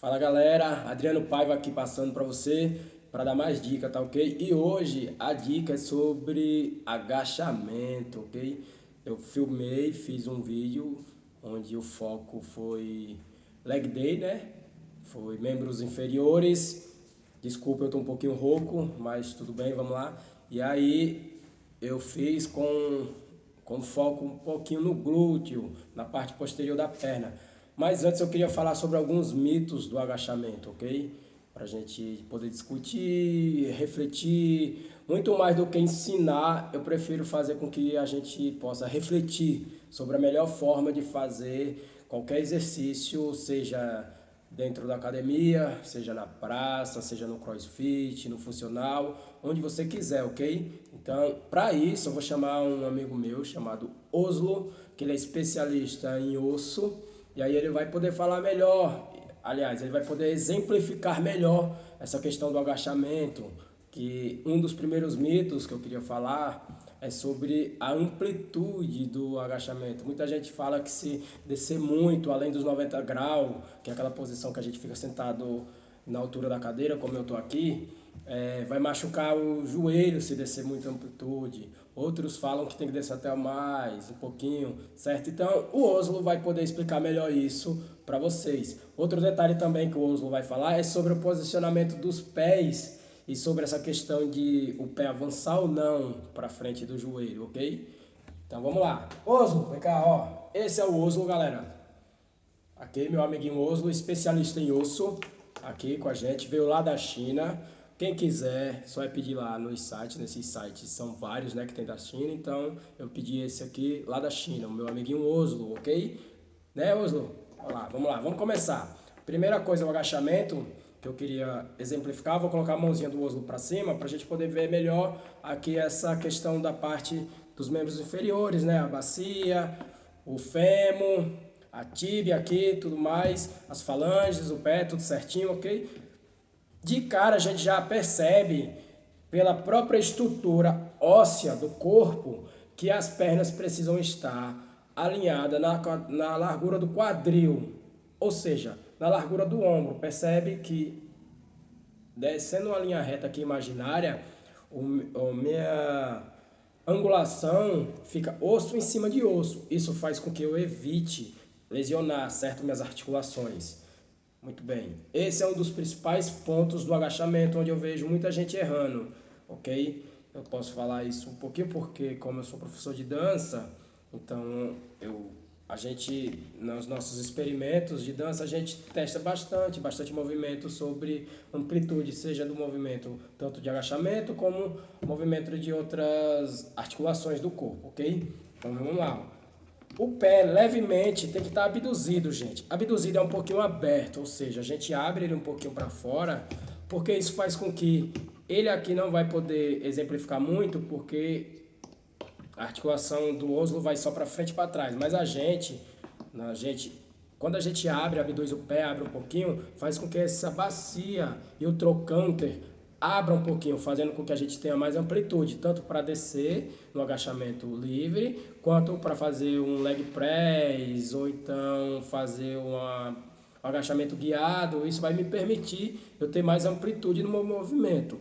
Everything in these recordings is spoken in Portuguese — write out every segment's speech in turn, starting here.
Fala galera, Adriano Paiva aqui passando para você para dar mais dica, tá ok? E hoje a dica é sobre agachamento, ok? Eu filmei, fiz um vídeo onde o foco foi leg day, né? Foi membros inferiores. Desculpa, eu tô um pouquinho rouco, mas tudo bem, vamos lá. E aí eu fiz com foco um pouquinho no glúteo, na parte posterior da perna. Mas antes eu queria falar sobre alguns mitos do agachamento, ok? Para a gente poder discutir, refletir. Muito mais do que ensinar, eu prefiro fazer com que a gente possa refletir sobre a melhor forma de fazer qualquer exercício, seja dentro da academia, seja na praça, seja no CrossFit, no funcional, onde você quiser, ok? Então, para isso, eu vou chamar um amigo meu chamado Oslo, que ele é especialista em osso, e aí ele vai poder falar melhor. Aliás, ele vai poder exemplificar melhor essa questão do agachamento, que um dos primeiros mitos que eu queria falar é sobre a amplitude do agachamento. Muita gente fala que se descer muito, além dos 90 graus, que é aquela posição que a gente fica sentado na altura da cadeira, como eu estou aqui, vai machucar o joelho se descer muita amplitude. Outros falam que tem que descer até mais, um pouquinho, certo? Então, o Oslo vai poder explicar melhor isso para vocês. Outro detalhe também que o Oslo vai falar é sobre o posicionamento dos pés e sobre essa questão de o pé avançar ou não para frente do joelho, ok? Então vamos lá. Oslo, vem cá, ó. Esse é o Oslo, galera. Aqui, meu amiguinho Oslo, especialista em osso, aqui com a gente, veio lá da China. Quem quiser, só é pedir lá nos sites, nesses sites são vários, né, que tem da China, então eu pedi esse aqui lá da China, o meu amiguinho Oslo, ok? Né, Oslo? Olha lá, vamos começar. Primeira coisa, o agachamento, que eu queria exemplificar, vou colocar a mãozinha do Oslo para cima, para a gente poder ver melhor aqui essa questão da parte dos membros inferiores, né, a bacia, o fêmur, a tíbia aqui, tudo mais, as falanges, o pé, tudo certinho, ok? De cara a gente já percebe pela própria estrutura óssea do corpo que as pernas precisam estar alinhadas na largura do quadril, ou seja, na largura do ombro. Percebe que descendo uma linha reta aqui imaginária, a minha angulação fica osso em cima de osso. Isso faz com que eu evite lesionar, certo, minhas articulações. Muito bem. Esse é um dos principais pontos do agachamento, onde eu vejo muita gente errando, ok? Eu posso falar isso um pouquinho porque, como eu sou professor de dança, então a gente, nos nossos experimentos de dança, a gente testa bastante movimento sobre amplitude, seja do movimento tanto de agachamento como movimento de outras articulações do corpo, ok? Então vamos lá. O pé levemente tem que estar abduzido, gente. Abduzido é um pouquinho aberto, ou seja, a gente abre ele um pouquinho para fora, porque isso faz com que ele aqui não vai poder exemplificar muito, porque a articulação do Oslo vai só para frente e para trás. Mas quando a gente abre, abduz o pé, abre um pouquinho, faz com que essa bacia e o trocânter abra um pouquinho, fazendo com que a gente tenha mais amplitude, tanto para descer no agachamento livre, quanto para fazer um leg press, ou então fazer um agachamento guiado. Isso vai me permitir eu ter mais amplitude no meu movimento.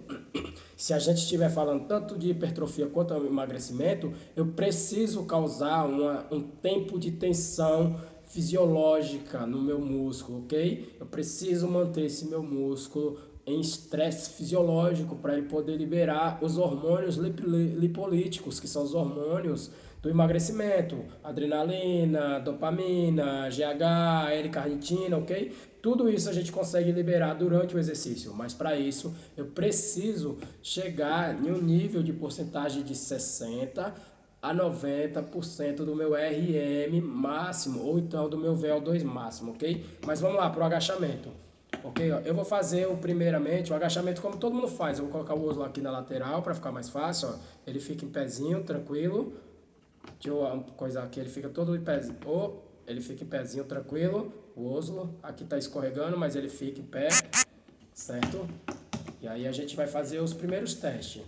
Se a gente estiver falando tanto de hipertrofia quanto de emagrecimento, eu preciso causar um tempo de tensão fisiológica no meu músculo, ok? Eu preciso manter esse meu músculo em estresse fisiológico para ele poder liberar os hormônios lipolíticos, que são os hormônios do emagrecimento, adrenalina, dopamina, GH, L-carnitina, ok? Tudo isso a gente consegue liberar durante o exercício, mas para isso eu preciso chegar em um nível de porcentagem de 60 a 90% do meu RM máximo, ou então do meu VO2 máximo, ok? Mas vamos lá para o agachamento. Ok, ó, eu vou fazer primeiramente o agachamento como todo mundo faz. Eu vou colocar o osso aqui na lateral para ficar mais fácil. Ó. Ele fica em pezinho, tranquilo. Deixa eu coisa aqui, ele fica todo em pezinho. Oh, ele fica em pezinho, tranquilo. O osso aqui está escorregando, mas ele fica em pé, certo? E aí a gente vai fazer os primeiros testes.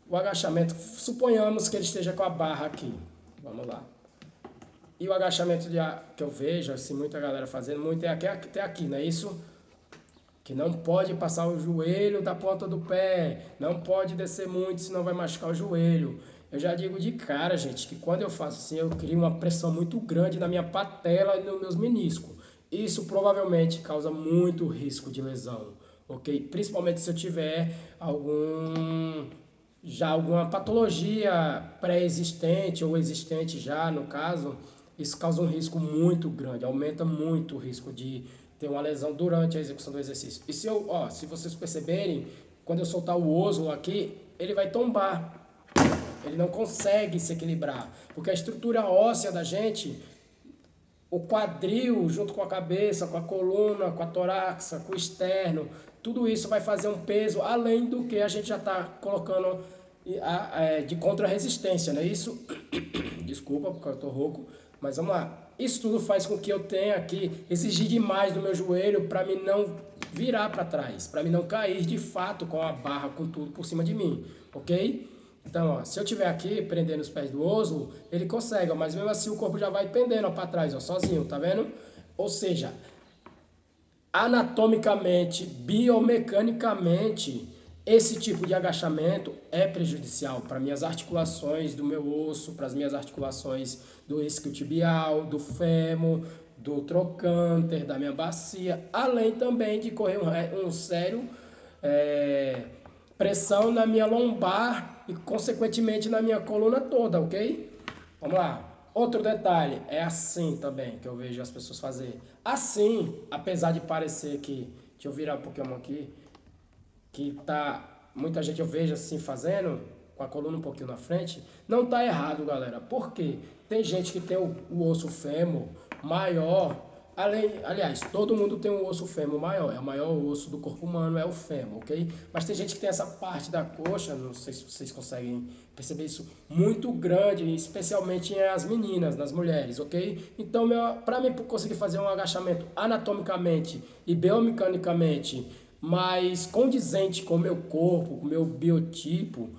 O agachamento, suponhamos que ele esteja com a barra aqui. Vamos lá. E o agachamento que eu vejo, assim, muita galera fazendo, muito é até aqui, não é isso? que não pode passar o joelho da ponta do pé, não pode descer muito, senão vai machucar o joelho. Eu já digo de cara, gente, que quando eu faço assim, eu crio uma pressão muito grande na minha patela e nos meus meniscos. Isso provavelmente causa muito risco de lesão, ok? Principalmente se eu tiver alguma patologia pré-existente ou existente já, no caso, isso causa um risco muito grande, aumenta muito o risco de ter uma lesão durante a execução do exercício. E se vocês perceberem, quando eu soltar o osso aqui, ele vai tombar. Ele não consegue se equilibrar, porque a estrutura óssea da gente, o quadril junto com a cabeça, com a coluna, com a torácica, com o externo, tudo isso vai fazer um peso além do que a gente já está colocando de contra-resistência, não é isso? Desculpa, porque eu estou rouco, mas vamos lá. Isso tudo faz com que eu tenha que exigir demais do meu joelho para me não virar para trás, para me não cair de fato com a barra, com tudo por cima de mim, ok? Então, ó, se eu tiver aqui prendendo os pés do osso, ele consegue, ó, mas mesmo assim o corpo já vai pendendo para trás, ó, sozinho, tá vendo? Ou seja, anatomicamente, biomecanicamente, esse tipo de agachamento é prejudicial para minhas articulações do meu osso, para as minhas articulações do isquiotibial, do fêmur, do trocânter, da minha bacia, além também de correr um sério pressão na minha lombar e consequentemente na minha coluna toda, ok? Vamos lá. Outro detalhe, é assim também que eu vejo as pessoas fazerem. Assim, apesar de parecer que, deixa eu virar um pouquinho aqui, que tá, muita gente eu vejo assim fazendo, com a coluna um pouquinho na frente, não tá errado, galera. Por quê? Tem gente que tem o osso fêmur maior, aliás, todo mundo tem um osso fêmur maior, é o maior osso do corpo humano, é o fêmur, ok? Mas tem gente que tem essa parte da coxa, não sei se vocês conseguem perceber isso, muito grande, especialmente as meninas, nas mulheres, ok? Então, para mim conseguir fazer um agachamento anatomicamente e biomecanicamente mais condizente com o meu corpo, com o meu biotipo,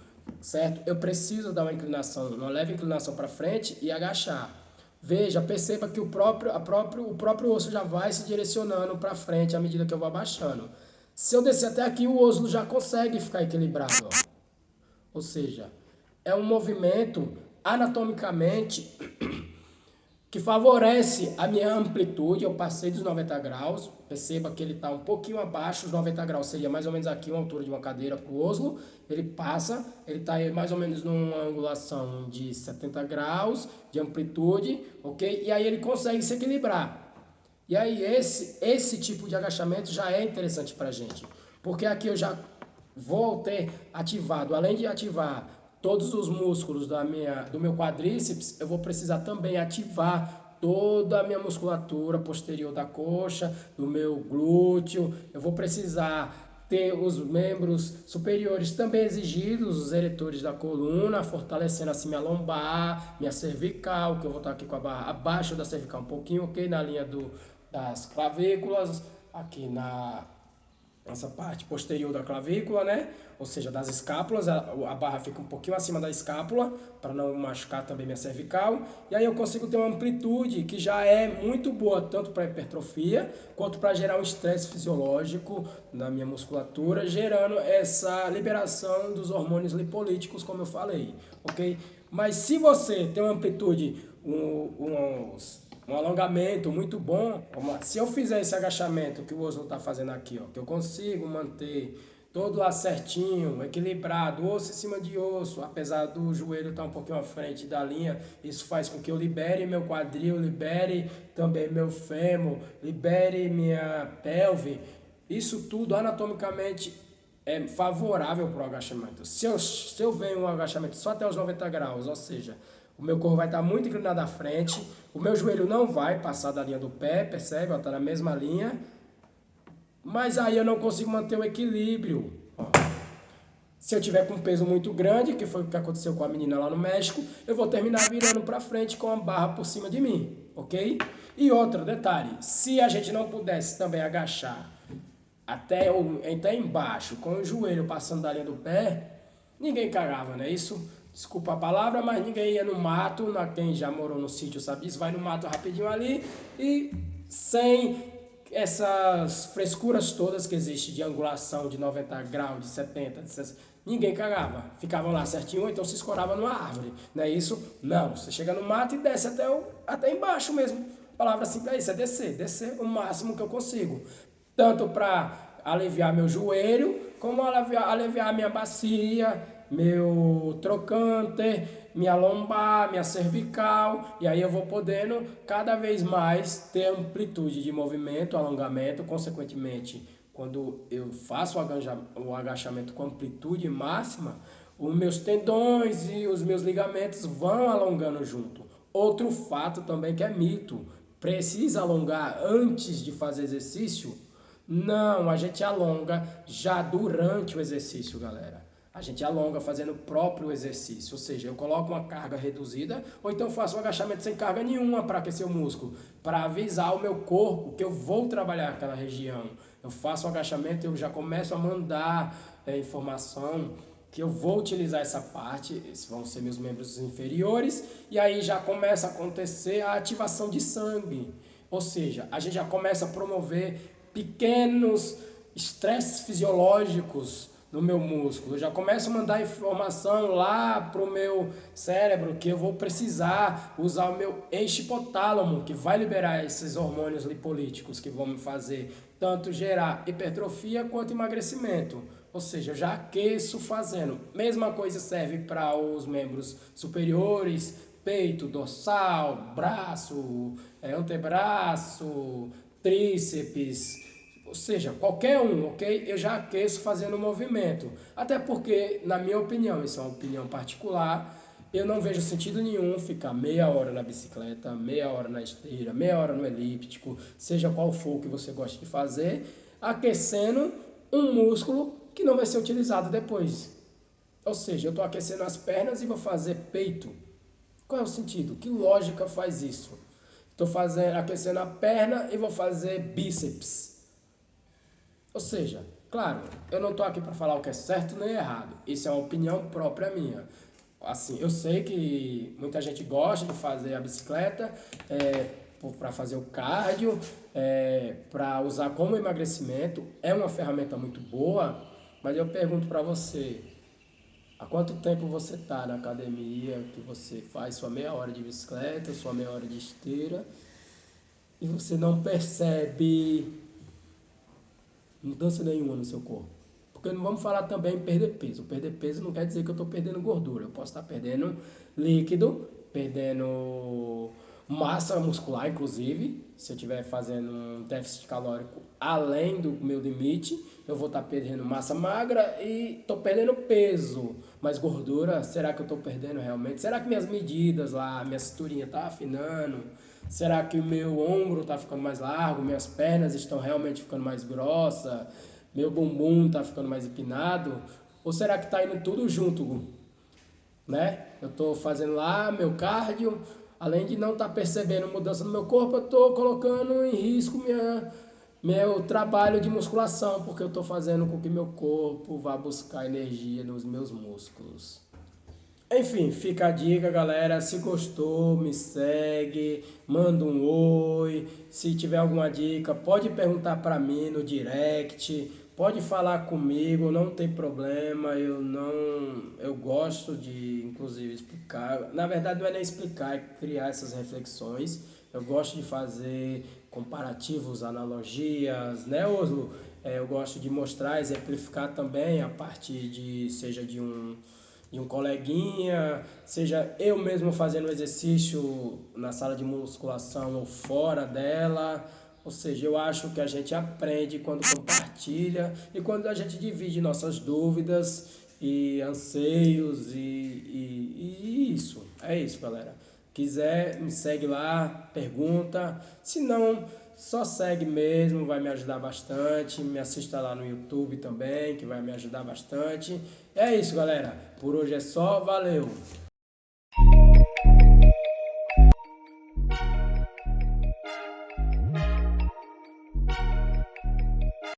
certo? Eu preciso dar uma inclinação, uma leve inclinação para frente e agachar. Veja, perceba que o próprio osso já vai se direcionando para frente à medida que eu vou abaixando. Se eu descer até aqui, o osso já consegue ficar equilibrado, ó. Ou seja, é um movimento anatomicamente que favorece a minha amplitude. Eu passei dos 90 graus, perceba que ele está um pouquinho abaixo, os 90 graus seria mais ou menos aqui, uma altura de uma cadeira para o oslo, ele passa, ele está mais ou menos numa angulação de 70 graus de amplitude, ok? E aí ele consegue se equilibrar. E aí esse tipo de agachamento já é interessante para a gente, porque aqui eu já vou ter ativado, além de ativar todos os músculos do meu quadríceps, eu vou precisar também ativar toda a minha musculatura posterior da coxa, do meu glúteo. Eu vou precisar ter os membros superiores também exigidos, os eretores da coluna, fortalecendo assim minha lombar, minha cervical, que eu vou estar aqui com a barra abaixo da cervical um pouquinho, ok? Na linha das clavículas, aqui nessa parte posterior da clavícula, né? Ou seja, das escápulas, a barra fica um pouquinho acima da escápula, para não machucar também minha cervical. E aí eu consigo ter uma amplitude que já é muito boa, tanto para hipertrofia, quanto para gerar um estresse fisiológico na minha musculatura, gerando essa liberação dos hormônios lipolíticos, como eu falei, ok? Mas se você tem uma amplitude, um alongamento muito bom, se eu fizer esse agachamento que o Oslo está fazendo aqui, ó, que eu consigo manter todo lá certinho, equilibrado, osso em cima de osso, apesar do joelho estar um pouquinho à frente da linha, isso faz com que eu libere meu quadril, libere também meu fêmur, libere minha pelve. Isso tudo anatomicamente é favorável para o agachamento. Se eu venho um agachamento só até os 90 graus, ou seja, o meu corpo vai estar muito inclinado à frente, o meu joelho não vai passar da linha do pé, percebe? Está na mesma linha. Mas aí eu não consigo manter o equilíbrio. Ó. Se eu tiver com um peso muito grande, que foi o que aconteceu com a menina lá no México, eu vou terminar virando para frente com a barra por cima de mim, ok? E outro detalhe, se a gente não pudesse também agachar até embaixo, com o joelho passando da linha do pé, ninguém cagava, não é isso? Desculpa a palavra, mas ninguém ia no mato, quem já morou no sítio sabe disso, vai no mato rapidinho ali e sem essas frescuras todas que existem de angulação de 90 graus, de 70, de 60, ninguém cagava. Ficavam lá certinho, ou então se escorava numa árvore. Não é isso? Não. Você chega no mato e desce até embaixo mesmo. A palavra simples é isso, é descer. Descer o máximo que eu consigo. Tanto para aliviar meu joelho, como aliviar minha bacia, meu trocânter, minha lombar, minha cervical, e aí eu vou podendo cada vez mais ter amplitude de movimento, alongamento, consequentemente, quando eu faço o agachamento com amplitude máxima, os meus tendões e os meus ligamentos vão alongando junto. Outro fato também que é mito, precisa alongar antes de fazer exercício? Não, a gente alonga já durante o exercício, galera. A gente alonga fazendo o próprio exercício, ou seja, eu coloco uma carga reduzida ou então faço um agachamento sem carga nenhuma para aquecer o músculo, para avisar o meu corpo que eu vou trabalhar aquela região. Eu faço um agachamento e eu já começo a mandar informação que eu vou utilizar essa parte, esses vão ser meus membros inferiores, e aí já começa a acontecer a ativação de sangue, ou seja, a gente já começa a promover pequenos estresses fisiológicos no meu músculo. Eu já começo a mandar informação lá para o meu cérebro que eu vou precisar usar o meu eixo hipotálamo, que vai liberar esses hormônios lipolíticos que vão me fazer tanto gerar hipertrofia quanto emagrecimento. Ou seja, eu já aqueço fazendo. Mesma coisa serve para os membros superiores, peito, dorsal, braço, antebraço, tríceps, ou seja, qualquer um, ok? Eu já aqueço fazendo o movimento. Até porque, na minha opinião, isso é uma opinião particular, eu não vejo sentido nenhum ficar meia hora na bicicleta, meia hora na esteira, meia hora no elíptico, seja qual for o que você gosta de fazer, aquecendo um músculo que não vai ser utilizado depois. Ou seja, eu estou aquecendo as pernas e vou fazer peito. Qual é o sentido? Que lógica faz isso? Estou aquecendo a perna e vou fazer bíceps. Ou seja, claro, eu não estou aqui para falar o que é certo nem errado. Isso é uma opinião própria minha. Assim, eu sei que muita gente gosta de fazer a bicicleta para fazer o cardio, para usar como emagrecimento. É uma ferramenta muito boa, mas eu pergunto para você, há quanto tempo você está na academia, que você faz sua meia hora de bicicleta, sua meia hora de esteira, e você não percebe mudança nenhuma no seu corpo? Porque não vamos falar também em perder peso. Perder peso não quer dizer que eu estou perdendo gordura. Eu posso estar perdendo líquido, perdendo massa muscular, inclusive. Se eu estiver fazendo um déficit calórico além do meu limite, eu vou estar perdendo massa magra e estou perdendo peso. Mas gordura, será que eu estou perdendo realmente? Será que minhas medidas lá, minha cinturinha está afinando? Será que o meu ombro está ficando mais largo? Minhas pernas estão realmente ficando mais grossas? Meu bumbum está ficando mais empinado? Ou será que está indo tudo junto, né? Eu estou fazendo lá meu cardio, além de não estar percebendo mudança no meu corpo, eu estou colocando em risco meu trabalho de musculação, porque eu estou fazendo com que meu corpo vá buscar energia nos meus músculos. Enfim, fica a dica, galera. Se gostou, me segue, manda um oi. Se tiver alguma dica, pode perguntar para mim no direct, pode falar comigo, não tem problema. Eu gosto de, inclusive, explicar. Na verdade, não é nem explicar, é criar essas reflexões. Eu gosto de fazer comparativos, analogias, né, Oslo? Eu gosto de mostrar, exemplificar também a partir seja de um coleguinha, seja eu mesmo fazendo exercício na sala de musculação ou fora dela. Ou seja, eu acho que a gente aprende quando compartilha e quando a gente divide nossas dúvidas e anseios e isso. É isso, galera. Quiser, me segue lá, pergunta. Se não, só segue mesmo, vai me ajudar bastante. Me assista lá no YouTube também, que vai me ajudar bastante. É isso, galera. Por hoje é só. Valeu!